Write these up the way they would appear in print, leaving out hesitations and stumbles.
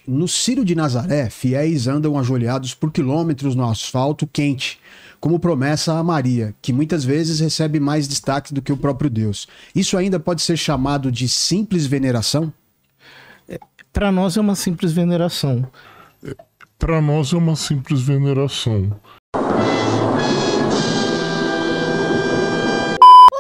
No Círio de Nazaré, fiéis andam ajoelhados por quilômetros no asfalto quente, como promessa a Maria, que muitas vezes recebe mais destaque do que o próprio Deus. Isso ainda pode ser chamado de simples veneração? Para nós é uma simples veneração. Para nós é uma simples veneração.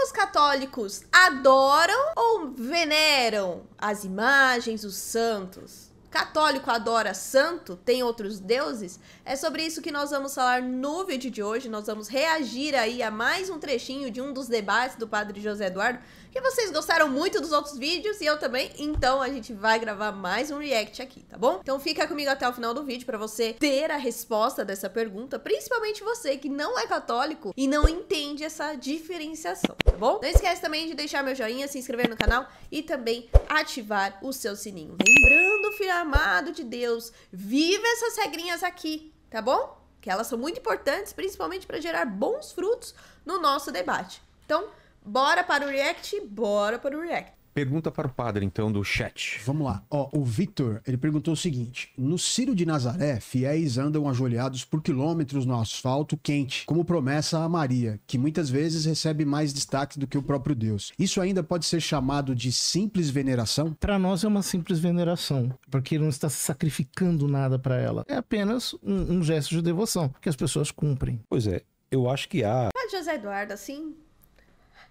Os católicos adoram ou veneram as imagens, os santos? Católico adora santo? Tem outros deuses? É sobre isso que nós vamos falar no vídeo de hoje. Nós vamos reagir aí a mais um trechinho de um dos debates do Padre José Eduardo, que vocês gostaram muito dos outros vídeos e eu também, então a gente vai gravar mais um react aqui, tá bom? Então fica comigo até o final do vídeo pra você ter a resposta dessa pergunta, principalmente você que não é católico e não entende essa diferenciação, tá bom? Não esquece também de deixar meu joinha, se inscrever no canal e também ativar o seu sininho. Lembrando, filho amado de Deus, viva essas regrinhas aqui, tá bom? Que elas são muito importantes, principalmente para gerar bons frutos no nosso debate. Então, bora para o react? Bora para o react. Pergunta para o padre, então, do chat. Vamos lá. Ó, o Victor, ele perguntou o seguinte: no Círio de Nazaré, fiéis andam ajoelhados por quilômetros no asfalto quente, como promessa a Maria, que muitas vezes recebe mais destaque do que o próprio Deus. Isso ainda pode ser chamado de simples veneração? Para nós é uma simples veneração, porque ele não está sacrificando nada para ela. É apenas um gesto de devoção que as pessoas cumprem. Pois é, eu acho que há... Padre José Eduardo, assim,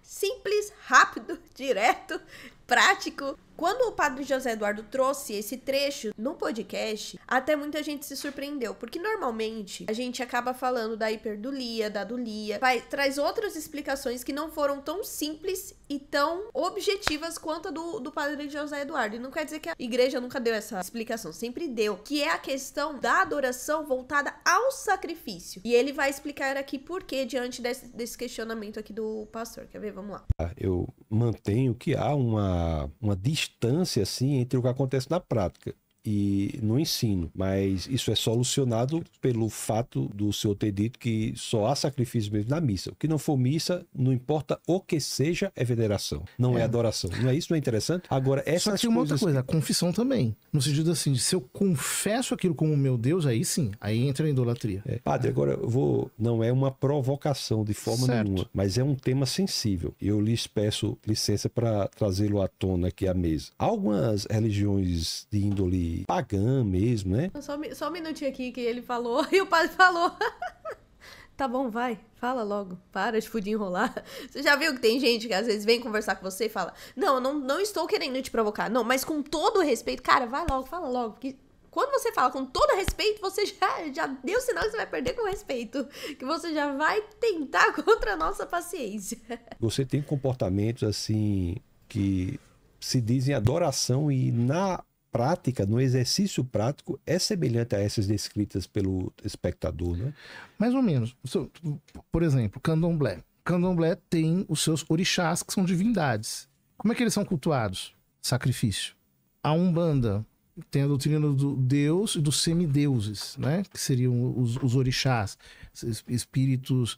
simples, rápido, direto, prático. Quando o Padre José Eduardo trouxe esse trecho no podcast, até muita gente se surpreendeu, porque normalmente a gente acaba falando da hiperdulia, da dulia, traz outras explicações que não foram tão simples e tão objetivas quanto a do Padre José Eduardo. E não quer dizer que a igreja nunca deu essa explicação, sempre deu, que é a questão da adoração voltada ao sacrifício. E ele vai explicar aqui por que diante desse questionamento aqui do pastor. Quer ver? Vamos lá. Eu mantenho que há uma distância assim entre o que acontece na prática e no ensino, mas isso é solucionado pelo fato do senhor ter dito que só há sacrifício mesmo na missa. O que não for missa, não importa o que seja, é veneração, não é adoração. Não é isso? Não é interessante? Agora, essas Só que tem uma outra coisa, a confissão também, no sentido assim, se eu confesso aquilo como meu Deus, aí sim, aí entra a idolatria. Padre, agora eu vou... Não é uma provocação de forma nenhuma, mas é um tema sensível. Eu lhes peço licença para trazê-lo à tona aqui à mesa. Algumas religiões de índole pagã mesmo, né? Só um minutinho aqui que ele falou e o padre falou. Tá bom, vai, fala logo, para de fuder enrolar. Você já viu que tem gente que às vezes vem conversar com você e fala: não estou querendo te provocar, não, mas com todo respeito, cara, vai logo, fala logo, porque quando você fala com todo respeito, você já deu sinal que você vai perder com respeito, que você já vai tentar contra a nossa paciência. Você tem comportamentos assim que se dizem adoração e na prática, no exercício prático, é semelhante a essas descritas pelo espectador, né? Mais ou menos. Por exemplo, candomblé. Candomblé tem os seus orixás, que são divindades. Como é que eles são cultuados? Sacrifício. A Umbanda tem a doutrina do Deus e dos semideuses, né? Que seriam os orixás, espíritos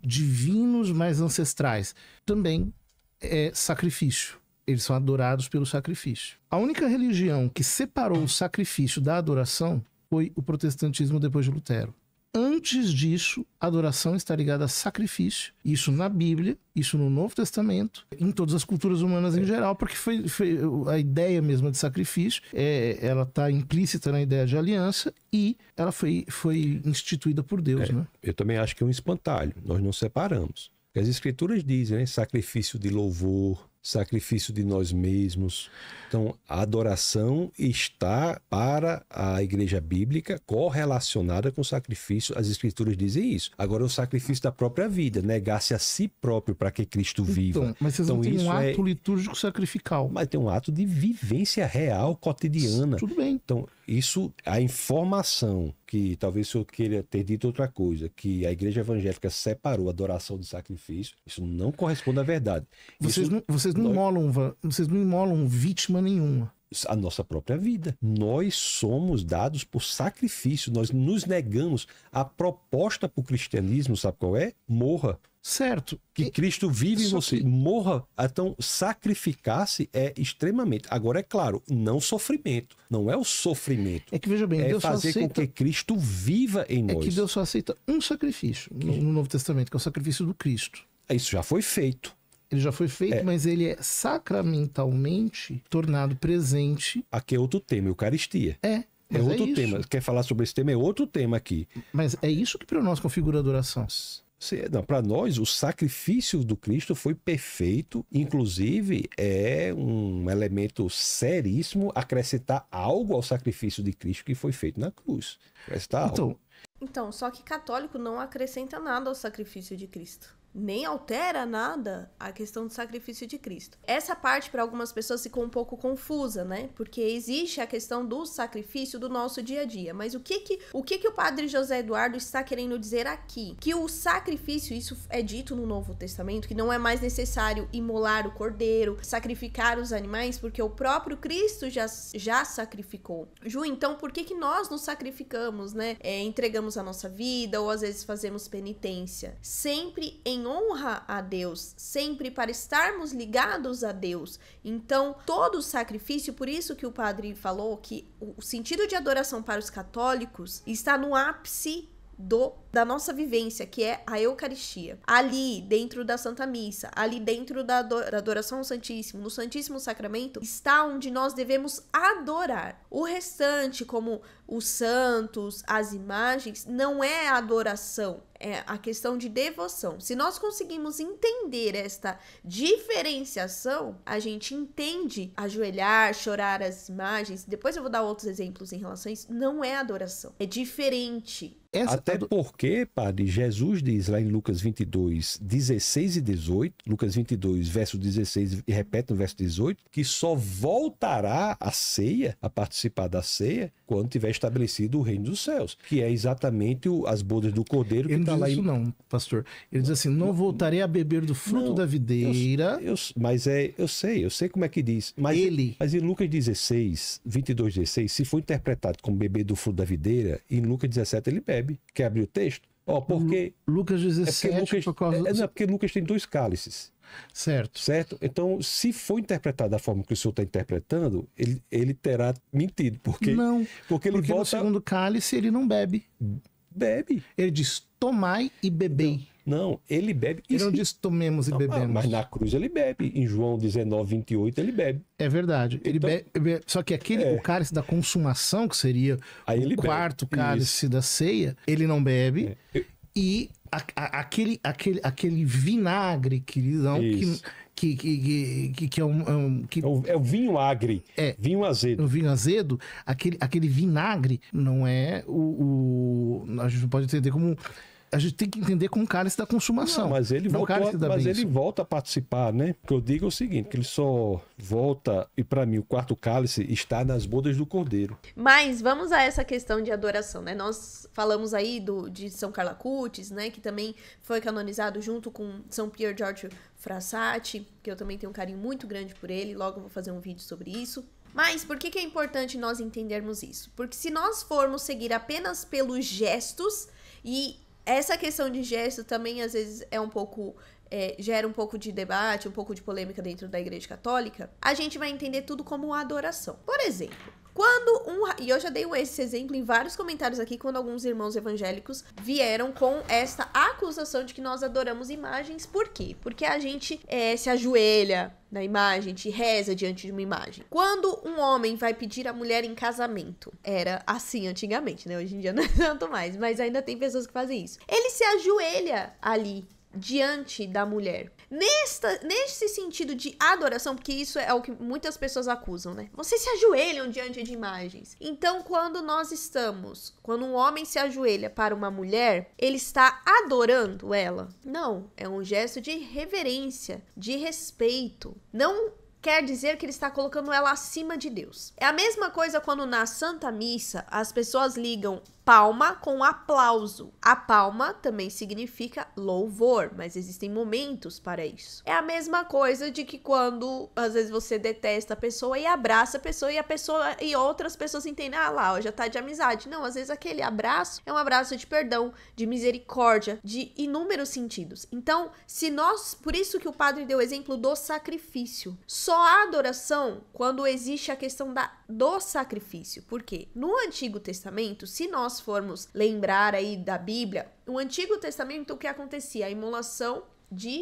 divinos mais ancestrais. Também é sacrifício. Eles são adorados pelo sacrifício. A única religião que separou o sacrifício da adoração foi o protestantismo depois de Lutero. Antes disso, a adoração está ligada a sacrifício. Isso na Bíblia, isso no Novo Testamento, em todas as culturas humanas em geral, porque foi a ideia mesma de sacrifício, ela está implícita na ideia de aliança e ela foi instituída por Deus. Né? Eu também acho que é um espantalho. Nós não separamos. As escrituras dizem, né? Sacrifício de louvor, sacrifício de nós mesmos. Então, a adoração está para a igreja bíblica correlacionada com o sacrifício. As escrituras dizem isso. Agora, o sacrifício da própria vida, negar-se a si próprio para que Cristo viva. Então, mas vocês não têm um ato litúrgico sacrificial. Mas tem um ato de vivência real, cotidiana. Tudo bem. Então, isso, a informação que talvez o senhor queira ter dito outra coisa, que a igreja evangélica separou a adoração do sacrifício, isso não corresponde à verdade. Vocês não imolam vítima nenhuma. A nossa própria vida. Nós somos dados por sacrifício, nós nos negamos. A proposta para o cristianismo, sabe qual é? Morra. Certo. Que Cristo vive em você. Morra. Então, sacrificar-se é extremamente. Agora, é claro, não sofrimento. Não é o sofrimento. É que, veja bem, é Deus fazer só aceita... com que Cristo viva em nós. É que Deus só aceita um sacrifício no Novo Testamento, que é o sacrifício do Cristo. Isso já foi feito. Ele já foi feito, mas ele é sacramentalmente tornado presente. Aqui é outro tema, Eucaristia. É outro tema. Quer falar sobre esse tema? É outro tema aqui. Mas é isso que para nós configura a adoração. Não, para nós, o sacrifício do Cristo foi perfeito. Inclusive, é um elemento seríssimo acrescentar algo ao sacrifício de Cristo que foi feito na cruz. Acrescentar algo. Então, só que católico não acrescenta nada ao sacrifício de Cristo. Nem altera nada a questão do sacrifício de Cristo. Essa parte, para algumas pessoas, ficou um pouco confusa, né? Porque existe a questão do sacrifício do nosso dia a dia. Mas o que o padre José Eduardo está querendo dizer aqui? Que o sacrifício, isso é dito no Novo Testamento, que não é mais necessário imolar o cordeiro, sacrificar os animais, porque o próprio Cristo já sacrificou. Ju, então por que nós nos sacrificamos, né? Entregamos a nossa vida, ou às vezes fazemos penitência. Sempre em honra a Deus, sempre para estarmos ligados a Deus. Então, todo sacrifício, por isso que o padre falou que o sentido de adoração para os católicos está no ápice da nossa vivência, que é a Eucaristia. Ali, dentro da Santa Missa, ali dentro da adoração ao Santíssimo, no Santíssimo Sacramento, está onde nós devemos adorar. O restante, como os santos, as imagens, não é adoração, é a questão de devoção. Se nós conseguimos entender esta diferenciação, a gente entende ajoelhar, chorar as imagens, depois eu vou dar outros exemplos em relação a isso, não é adoração, é diferente. Até porque, padre, Jesus diz lá em Lucas 22, 16 e 18, Lucas 22, verso 16, e repete no verso 18, que só voltará a ceia, a participar da ceia, quando tiver estabelecido o reino dos céus, que é exatamente as bodas do cordeiro que está lá. Isso não, pastor. Ele diz assim, não voltarei a beber do fruto da videira. Eu sei como é que diz. Mas em Lucas 16, 22, 16, se for interpretado como beber do fruto da videira, em Lucas 17 ele bebe. Quer abrir o texto? Porque Lucas 17, porque Lucas tem 2 cálices. Certo? Então, se for interpretado da forma que o senhor está interpretando, ele terá mentido. Porque ele volta... no segundo cálice ele não bebe. Bebe. Ele diz, tomai e bebei. Não, ele bebe. Ele não diz tomemos e bebemos. Mas na cruz ele bebe. Em João 19, 28 ele bebe. É verdade. Ele bebe. Só que o cálice da consumação, que seria o quarto cálice da ceia, ele não bebe. E aquele vinagre, queridão, que é o vinho agre, vinho azedo. O vinho azedo, aquele vinagre não é a gente pode entender como... A gente tem que entender como cálice da consumação. Não, mas ele volta a participar, né? O que eu digo é o seguinte, que ele só volta, e para mim o quarto cálice está nas bodas do Cordeiro. Mas vamos a essa questão de adoração, né? Nós falamos aí de São Carlo Acutis, né? Que também foi canonizado junto com São Pier Giorgio Frassati, que eu também tenho um carinho muito grande por ele, logo eu vou fazer um vídeo sobre isso. Mas por que é importante nós entendermos isso? Porque se nós formos seguir apenas pelos gestos, e essa questão de gesto também às vezes é um pouco... gera um pouco de debate, um pouco de polêmica dentro da Igreja Católica, a gente vai entender tudo como adoração. Por exemplo, e eu já dei esse exemplo em vários comentários aqui, quando alguns irmãos evangélicos vieram com esta acusação de que nós adoramos imagens. Por quê? Porque a gente se ajoelha na imagem, a gente reza diante de uma imagem. Quando um homem vai pedir a mulher em casamento, era assim antigamente, né? Hoje em dia não é tanto mais, mas ainda tem pessoas que fazem isso. Ele se ajoelha ali, diante da mulher. Nesse sentido de adoração, porque isso é o que muitas pessoas acusam, né? Vocês se ajoelham diante de imagens. Então, quando um homem se ajoelha para uma mulher, ele está adorando ela? Não, é um gesto de reverência, de respeito. Não quer dizer que ele está colocando ela acima de Deus. É a mesma coisa quando na Santa Missa as pessoas ligam palma com aplauso. A palma também significa louvor, mas existem momentos para isso. É a mesma coisa de que quando, às vezes, você detesta a pessoa e abraça a pessoa e outras pessoas entendem, lá, ó, já tá de amizade. Não, às vezes aquele abraço é um abraço de perdão, de misericórdia, de inúmeros sentidos. Então, por isso que o padre deu o exemplo do sacrifício. Só há adoração quando existe a questão do sacrifício. Por quê? No Antigo Testamento, se nós formos lembrar aí da Bíblia, no Antigo Testamento o que acontecia? A imolação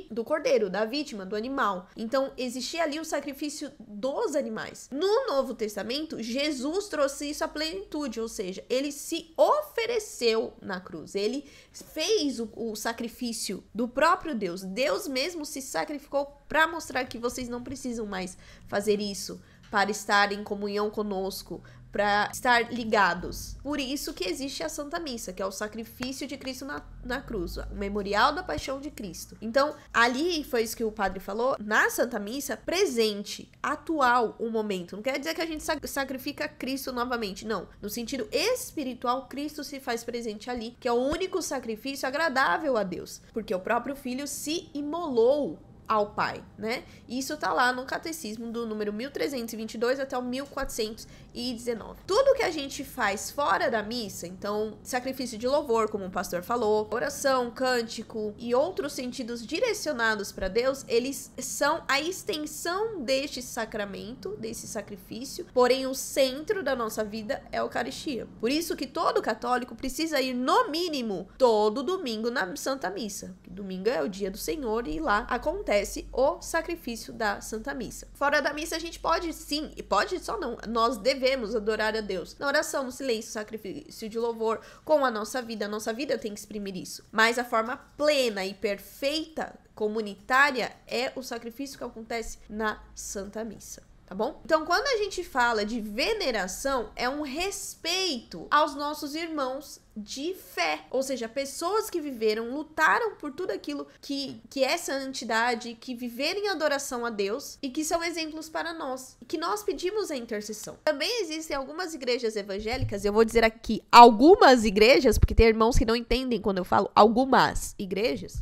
do cordeiro, da vítima, do animal. Então, existia ali o sacrifício dos animais. No Novo Testamento, Jesus trouxe isso à plenitude, ou seja, ele se ofereceu na cruz. Ele fez o sacrifício do próprio Deus. Deus mesmo se sacrificou para mostrar que vocês não precisam mais fazer isso para estar em comunhão conosco, para estar ligados. Por isso que existe a Santa Missa, que é o sacrifício de Cristo na cruz, o memorial da paixão de Cristo. Então, ali foi isso que o padre falou, na Santa Missa, presente, atual, o momento. Não quer dizer que a gente sacrifica Cristo novamente, não. No sentido espiritual, Cristo se faz presente ali, que é o único sacrifício agradável a Deus, porque o próprio Filho se imolou ao Pai, né? Isso tá lá no Catecismo do número 1322 até o 1419. Tudo que a gente faz fora da missa, então, sacrifício de louvor, como o pastor falou, oração, cântico e outros sentidos direcionados para Deus, eles são a extensão deste sacramento, desse sacrifício, porém o centro da nossa vida é a Eucaristia. Por isso que todo católico precisa ir, no mínimo, todo domingo na Santa Missa. Domingo é o dia do Senhor e lá acontece o sacrifício da Santa Missa. Fora da missa a gente pode sim, e pode só não, nós devemos adorar a Deus na oração, no silêncio, sacrifício de louvor, com a nossa vida tem que exprimir isso. Mas a forma plena e perfeita, comunitária, é o sacrifício que acontece na Santa Missa. Tá bom? Então, quando a gente fala de veneração, é um respeito aos nossos irmãos de fé, ou seja, pessoas que viveram, lutaram por tudo aquilo que é santidade, que viveram em adoração a Deus e que são exemplos para nós, e que nós pedimos a intercessão. Também existem algumas igrejas evangélicas, eu vou dizer aqui algumas igrejas, porque tem irmãos que não entendem quando eu falo algumas igrejas,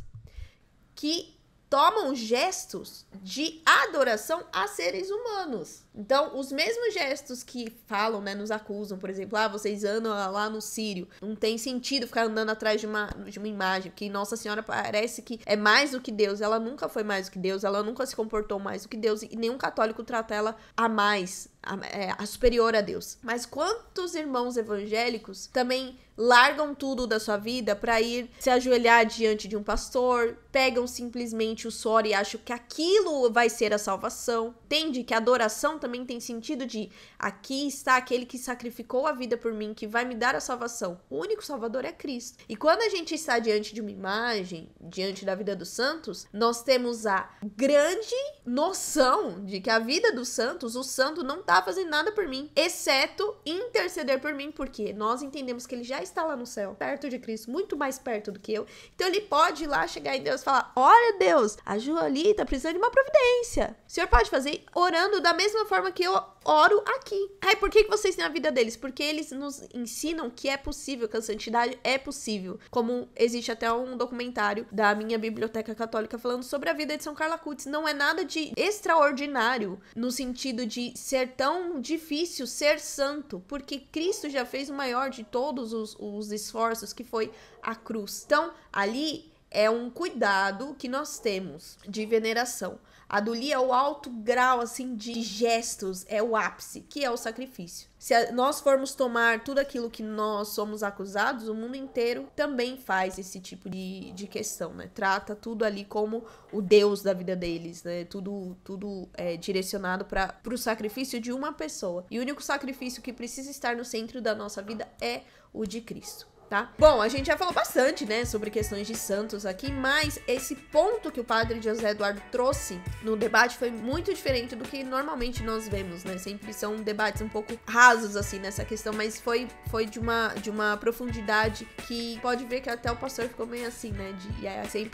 que tomam gestos de adoração a seres humanos. Então, os mesmos gestos que falam, né, nos acusam, por exemplo, vocês andam lá no Sírio, não tem sentido ficar andando atrás de uma imagem, que Nossa Senhora parece que é mais do que Deus, ela nunca foi mais do que Deus, ela nunca se comportou mais do que Deus, e nenhum católico trata ela a mais, a superior a Deus. Mas quantos irmãos evangélicos também largam tudo da sua vida para ir se ajoelhar diante de um pastor, pegam simplesmente o suor e acham que aquilo vai ser a salvação? Entende que a adoração também tem sentido de aqui está aquele que sacrificou a vida por mim, que vai me dar a salvação. O único salvador é Cristo. E quando a gente está diante de uma imagem, diante da vida dos santos, nós temos a grande noção de que a vida dos santos, o santo não está fazendo nada por mim, exceto interceder por mim, porque nós entendemos que ele já está lá no céu, perto de Cristo, muito mais perto do que eu. Então ele pode ir lá, chegar em Deus e falar: olha, Deus, a Ju ali tá precisando de uma providência. O senhor pode fazer orando da mesma forma que eu oro aqui. Por que vocês têm a vida deles? Porque eles nos ensinam que é possível, que a santidade é possível. Como existe até um documentário da minha biblioteca católica falando sobre a vida de São Carlo Acutis. Não é nada de extraordinário no sentido de ser tão difícil ser santo, porque Cristo já fez o maior de todos os esforços, que foi a cruz. Então, ali é um cuidado que nós temos de veneração. A Duli é o alto grau, assim, de gestos, é o ápice, que é o sacrifício. Se nós formos tomar tudo aquilo que nós somos acusados, o mundo inteiro também faz esse tipo de questão, né? Trata tudo ali como o Deus da vida deles, né? Tudo é direcionado para o sacrifício de uma pessoa. E o único sacrifício que precisa estar no centro da nossa vida é o de Cristo. tá? Bom, a gente já falou bastante, né, sobre questões de santos aqui, mas esse ponto que o padre José Eduardo trouxe no debate foi muito diferente do que normalmente nós vemos, né? Sempre são debates um pouco rasos, assim, nessa questão, mas foi de uma profundidade que pode ver que até o pastor ficou meio assim, né?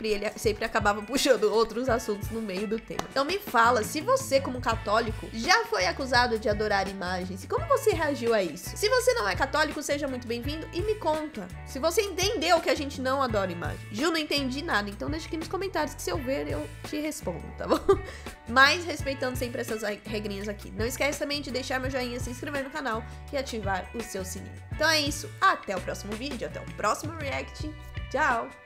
Ele sempre acabava puxando outros assuntos no meio do tema. Então me fala, se você, como católico, já foi acusado de adorar imagens, e como você reagiu a isso? Se você não é católico, seja muito bem-vindo e me conta. Se você entendeu que a gente não adora imagem. Ju, não entendi nada, então deixa aqui nos comentários que se eu ver, eu te respondo, tá bom? Mas respeitando sempre essas regrinhas aqui. Não esquece também de deixar meu joinha, se inscrever no canal e ativar o seu sininho. Então é isso, até o próximo vídeo, até o próximo react. Tchau!